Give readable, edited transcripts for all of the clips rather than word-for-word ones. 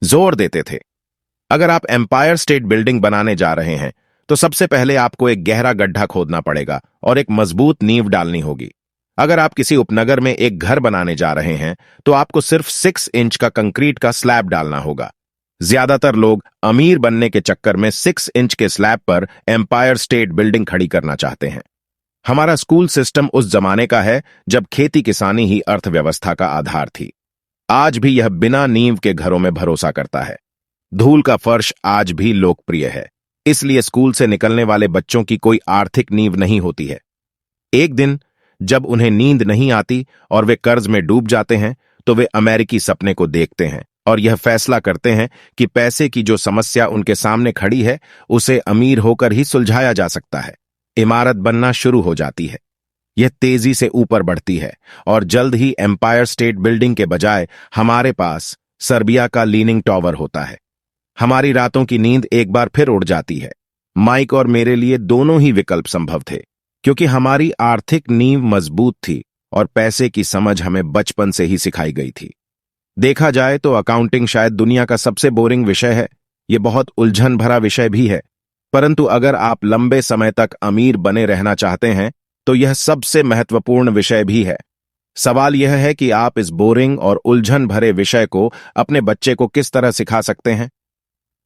जोर देते थे। अगर आप एम्पायर स्टेट बिल्डिंग बनाने जा रहे हैं तो सबसे पहले आपको एक गहरा गड्ढा खोदना पड़ेगा और एक मजबूत नींव डालनी होगी। अगर आप किसी उपनगर में एक घर बनाने जा रहे हैं तो आपको सिर्फ 6 इंच का कंक्रीट का स्लैब डालना होगा। ज्यादातर लोग अमीर बनने के चक्कर में 6 इंच के स्लैब पर एम्पायर स्टेट बिल्डिंग खड़ी करना चाहते हैं। हमारा स्कूल सिस्टम उस जमाने का है जब खेती किसानी ही अर्थव्यवस्था का आधार थी। आज भी यह बिना नींव के घरों में भरोसा करता है। धूल का फर्श आज भी लोकप्रिय है, इसलिए स्कूल से निकलने वाले बच्चों की कोई आर्थिक नींव नहीं होती है। एक दिन जब उन्हें नींद नहीं आती और वे कर्ज में डूब जाते हैं तो वे अमेरिकी सपने को देखते हैं और यह फैसला करते हैं कि पैसे की जो समस्या उनके सामने खड़ी है उसे अमीर होकर ही सुलझाया जा सकता है। इमारत बनना शुरू हो जाती है। यह तेजी से ऊपर बढ़ती है और जल्द ही एम्पायर स्टेट बिल्डिंग के बजाय हमारे पास सर्बिया का लीनिंग टॉवर होता है। हमारी रातों की नींद एक बार फिर उड़ जाती है। माइक और मेरे लिए दोनों ही विकल्प संभव थे, क्योंकि हमारी आर्थिक नींव मजबूत थी और पैसे की समझ हमें बचपन से ही सिखाई गई थी। देखा जाए तो अकाउंटिंग शायद दुनिया का सबसे बोरिंग विषय है। यह बहुत उलझन भरा विषय भी है, परंतु अगर आप लंबे समय तक अमीर बने रहना चाहते हैं तो यह सबसे महत्वपूर्ण विषय भी है। सवाल यह है कि आप इस बोरिंग और उलझन भरे विषय को अपने बच्चे को किस तरह सिखा सकते हैं।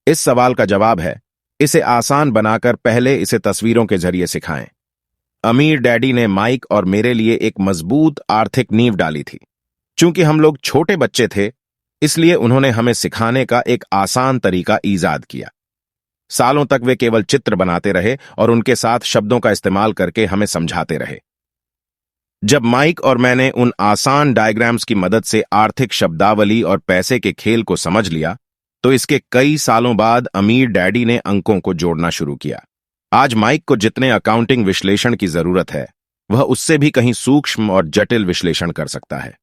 इस सवाल का जवाब है, इसे आसान बनाकर पहले इसे तस्वीरों के जरिए सिखाएं। अमीर डैडी ने माइक और मेरे लिए एक मजबूत आर्थिक नींव डाली थी। चूंकि हम लोग छोटे बच्चे थे, इसलिए उन्होंने हमें सिखाने का एक आसान तरीका ईजाद किया। सालों तक वे केवल चित्र बनाते रहे और उनके साथ शब्दों का इस्तेमाल करके हमें समझाते रहे। जब माइक और मैंने उन आसान डायग्राम्स की मदद से आर्थिक शब्दावली और पैसे के खेल को समझ लिया, तो इसके कई सालों बाद अमीर डैडी ने अंकों को जोड़ना शुरू किया। आज माइक को जितने अकाउंटिंग विश्लेषण की जरूरत है, वह उससे भी कहीं सूक्ष्म और जटिल विश्लेषण कर सकता है।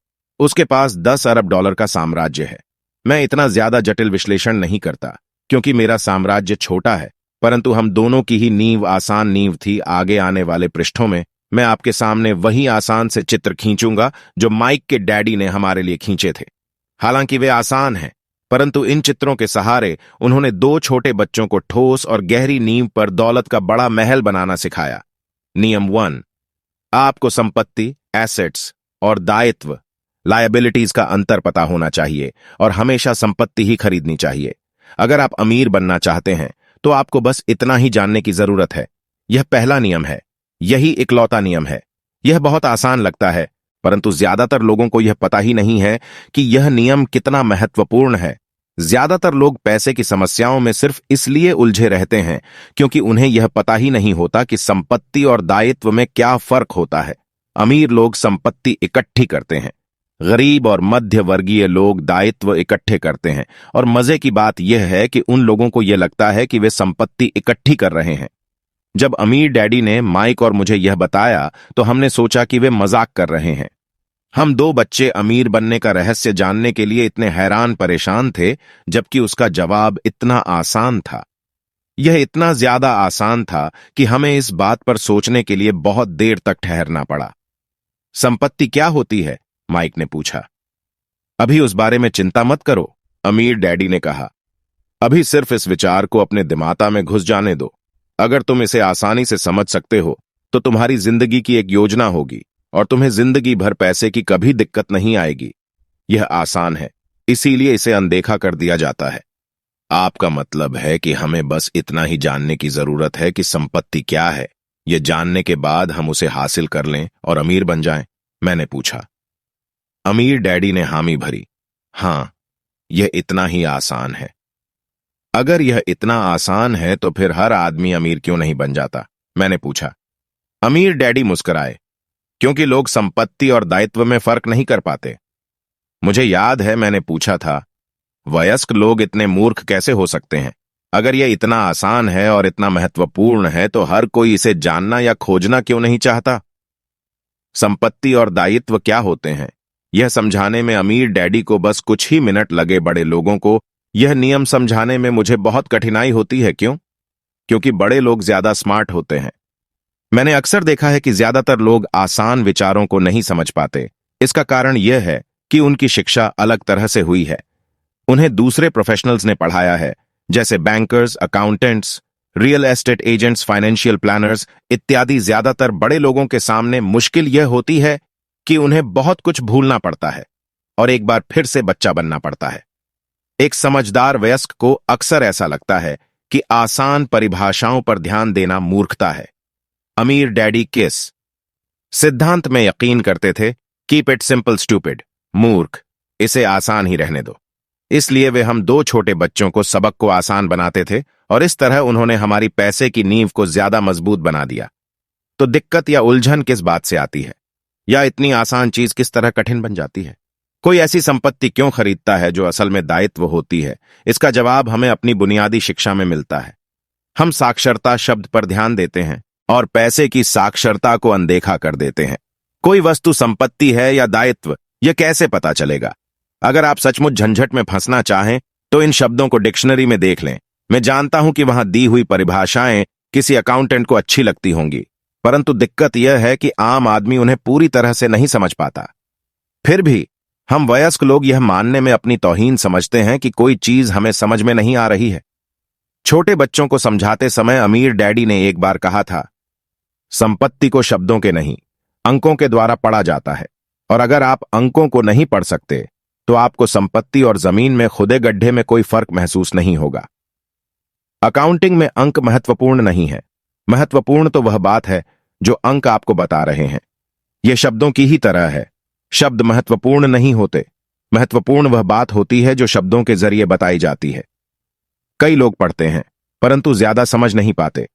उसके पास 10 अरब डॉलर का साम्राज्य है। मैं इतना ज्यादा जटिल विश्लेषण नहीं करता, क्योंकि मेरा साम्राज्य छोटा है, परंतु हम दोनों की ही नींव आसान नींव थी। आगे आने वाले पृष्ठों में मैं आपके सामने वही आसान से चित्र खींचूंगा जो माइक के डैडी ने हमारे लिए खींचे थे। हालांकि वे आसान हैं, परंतु इन चित्रों के सहारे उन्होंने 2 छोटे बच्चों को ठोस और गहरी नींव पर दौलत का बड़ा महल बनाना सिखाया। नियम 1, आपको संपत्ति, एसेट्स और दायित्व, लायबिलिटीज का अंतर पता होना चाहिए और हमेशा संपत्ति ही खरीदनी चाहिए। अगर आप अमीर बनना चाहते हैं तो आपको बस इतना ही जानने की जरूरत है। यह पहला नियम है, यही इकलौता नियम है। यह बहुत आसान लगता है, परंतु ज्यादातर लोगों को यह पता ही नहीं है कि यह नियम कितना महत्वपूर्ण है। ज्यादातर लोग पैसे की समस्याओं में सिर्फ इसलिए उलझे रहते हैं क्योंकि उन्हें यह पता ही नहीं होता कि संपत्ति और दायित्व में क्या फर्क होता है। अमीर लोग संपत्ति इकट्ठी करते हैं, गरीब और मध्य वर्गीय लोग दायित्व इकट्ठे करते हैं। और मजे की बात यह है कि उन लोगों को यह लगता है कि वे संपत्ति इकट्ठी कर रहे हैं। जब अमीर डैडी ने माइक और मुझे यह बताया तो हमने सोचा कि वे मजाक कर रहे हैं। हम 2 बच्चे अमीर बनने का रहस्य जानने के लिए इतने हैरान परेशान थे, जबकि उसका जवाब इतना आसान था। यह इतना ज्यादा आसान था कि हमें इस बात पर सोचने के लिए बहुत देर तक ठहरना पड़ा। संपत्ति क्या होती है? माइक ने पूछा। अभी उस बारे में चिंता मत करो, अमीर डैडी ने कहा। अभी सिर्फ इस विचार को अपने दिमाग में घुस जाने दो। अगर तुम इसे आसानी से समझ सकते हो तो तुम्हारी जिंदगी की एक योजना होगी और तुम्हें जिंदगी भर पैसे की कभी दिक्कत नहीं आएगी। यह आसान है, इसीलिए इसे अनदेखा कर दिया जाता है। आपका मतलब है कि हमें बस इतना ही जानने की जरूरत है कि संपत्ति क्या है। यह जानने के बाद हम उसे हासिल कर लें और अमीर बन जाएं? मैंने पूछा। अमीर डैडी ने हामी भरी। हां, यह इतना ही आसान है। अगर यह इतना आसान है तो फिर हर आदमी अमीर क्यों नहीं बन जाता? मैंने पूछा। अमीर डैडी मुस्कुराए। क्योंकि लोग संपत्ति और दायित्व में फर्क नहीं कर पाते। मुझे याद है मैंने पूछा था, वयस्क लोग इतने मूर्ख कैसे हो सकते हैं? अगर यह इतना आसान है और इतना महत्वपूर्ण है तो हर कोई इसे जानना या खोजना क्यों नहीं चाहता? संपत्ति और दायित्व क्या होते हैं, यह समझाने में अमीर डैडी को बस कुछ ही मिनट लगे। बड़े लोगों को यह नियम समझाने में मुझे बहुत कठिनाई होती है। क्यों? क्योंकि बड़े लोग ज्यादा स्मार्ट होते हैं। मैंने अक्सर देखा है कि ज्यादातर लोग आसान विचारों को नहीं समझ पाते। इसका कारण यह है कि उनकी शिक्षा अलग तरह से हुई है। उन्हें दूसरे प्रोफेशनल्स ने पढ़ाया है, जैसे bankers, accountants, real estate agents, financial planners इत्यादि। ज्यादातर बड़े लोगों के सामने मुश्किल यह होती है कि उन्हें बहुत कुछ भूलना पड़ता है और एक बार फिर से बच्चा बनना पड़ता है। एक समझदार वयस्क को अक्सर ऐसा लगता है कि आसान परिभाषाओं पर ध्यान देना मूर्खता है। अमीर डैडी किस सिद्धांत में यकीन करते थे, कीप इट सिंपल स्टूपिड, मूर्ख, इसे आसान ही रहने दो। इसलिए वे हम दो छोटे बच्चों को सबक को आसान बनाते थे और इस तरह उन्होंने हमारी पैसे की नींव को ज्यादा मजबूत बना दिया। तो दिक्कत या उलझन किस बात से आती है, या इतनी आसान चीज किस तरह कठिन बन जाती है? कोई ऐसी संपत्ति क्यों खरीदता है जो असल में दायित्व होती है? इसका जवाब हमें अपनी बुनियादी शिक्षा में मिलता है। हम साक्षरता शब्द पर ध्यान देते हैं और पैसे की साक्षरता को अनदेखा कर देते हैं। कोई वस्तु संपत्ति है या दायित्व, यह कैसे पता चलेगा? अगर आप सचमुच झंझट में फंसना चाहें तो इन शब्दों को डिक्शनरी में देख लें। मैं जानता हूं कि वहां दी हुई परिभाषाएं किसी अकाउंटेंट को अच्छी लगती होंगी, परंतु दिक्कत यह है कि आम आदमी उन्हें पूरी तरह से नहीं समझ पाता। फिर भी हम वयस्क लोग यह मानने में अपनी तौहीन समझते हैं कि कोई चीज हमें समझ में नहीं आ रही है। छोटे बच्चों को समझाते समय अमीर डैडी ने एक बार कहा था, संपत्ति को शब्दों के नहीं, अंकों के द्वारा पढ़ा जाता है, और अगर आप अंकों को नहीं पढ़ सकते तो आपको संपत्ति और जमीन में खुदे गड्ढे में कोई फर्क महसूस नहीं होगा। अकाउंटिंग में अंक महत्वपूर्ण नहीं है। महत्वपूर्ण तो वह बात है जो अंक आपको बता रहे हैं। यह शब्दों की ही तरह है। शब्द महत्वपूर्ण नहीं होते। महत्वपूर्ण वह बात होती है जो शब्दों के जरिए बताई जाती है। कई लोग पढ़ते हैं परंतु ज्यादा समझ नहीं पाते।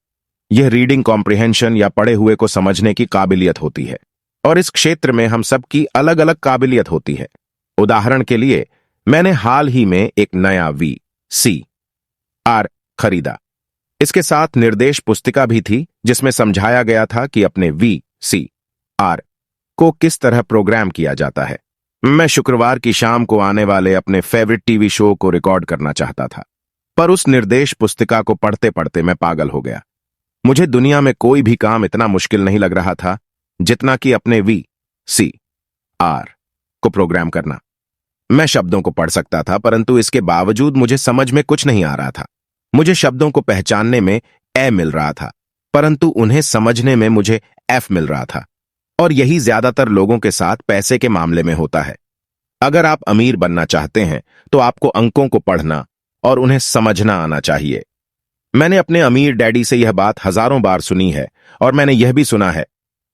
यह रीडिंग कॉम्प्रिहेंशन या पढ़े हुए को समझने की काबिलियत होती है, और इस क्षेत्र में हम सबकी अलग अलग काबिलियत होती है। उदाहरण के लिए, मैंने हाल ही में एक नया VCR खरीदा। इसके साथ निर्देश पुस्तिका भी थी जिसमें समझाया गया था कि अपने VCR को किस तरह प्रोग्राम किया जाता है। मैं शुक्रवार की शाम को आने वाले अपने फेवरेट टीवी शो को रिकॉर्ड करना चाहता था, पर उस निर्देश पुस्तिका को पढ़ते पढ़ते मैं पागल हो गया। मुझे दुनिया में कोई भी काम इतना मुश्किल नहीं लग रहा था जितना कि अपने VCR को प्रोग्राम करना। मैं शब्दों को पढ़ सकता था, परंतु इसके बावजूद मुझे समझ में कुछ नहीं आ रहा था। मुझे शब्दों को पहचानने में ए मिल रहा था, परंतु उन्हें समझने में मुझे F मिल रहा था। और यही ज्यादातर लोगों के साथ पैसे के मामले में होता है। अगर आप अमीर बनना चाहते हैं तो आपको अंकों को पढ़ना और उन्हें समझना आना चाहिए। मैंने अपने अमीर डैडी से यह बात हजारों बार सुनी है, और मैंने यह भी सुना है,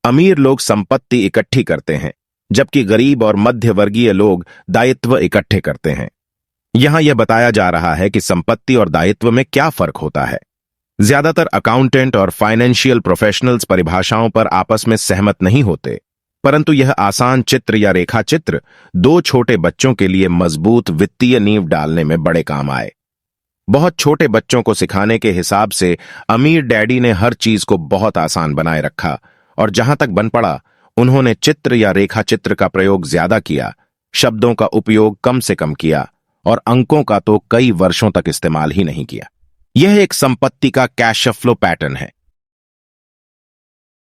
अमीर लोग संपत्ति इकट्ठी करते हैं जबकि गरीब और मध्य वर्गीय लोग दायित्व इकट्ठे करते हैं। यहां यह बताया जा रहा है कि संपत्ति और दायित्व में क्या फर्क होता है। ज्यादातर अकाउंटेंट और फाइनेंशियल प्रोफेशनल्स परिभाषाओं पर आपस में सहमत नहीं होते, परंतु यह आसान चित्र या रेखा चित्र दो छोटे बच्चों के लिए मजबूत वित्तीय नींव डालने में बड़े काम आए। बहुत छोटे बच्चों को सिखाने के हिसाब से अमीर डैडी ने हर चीज को बहुत आसान बनाए रखा, और जहां तक बन पड़ा उन्होंने चित्र या रेखा चित्र का प्रयोग ज्यादा किया, शब्दों का उपयोग कम से कम किया, और अंकों का तो कई वर्षों तक इस्तेमाल ही नहीं किया। यह एक संपत्ति का कैश फ्लो पैटर्न है।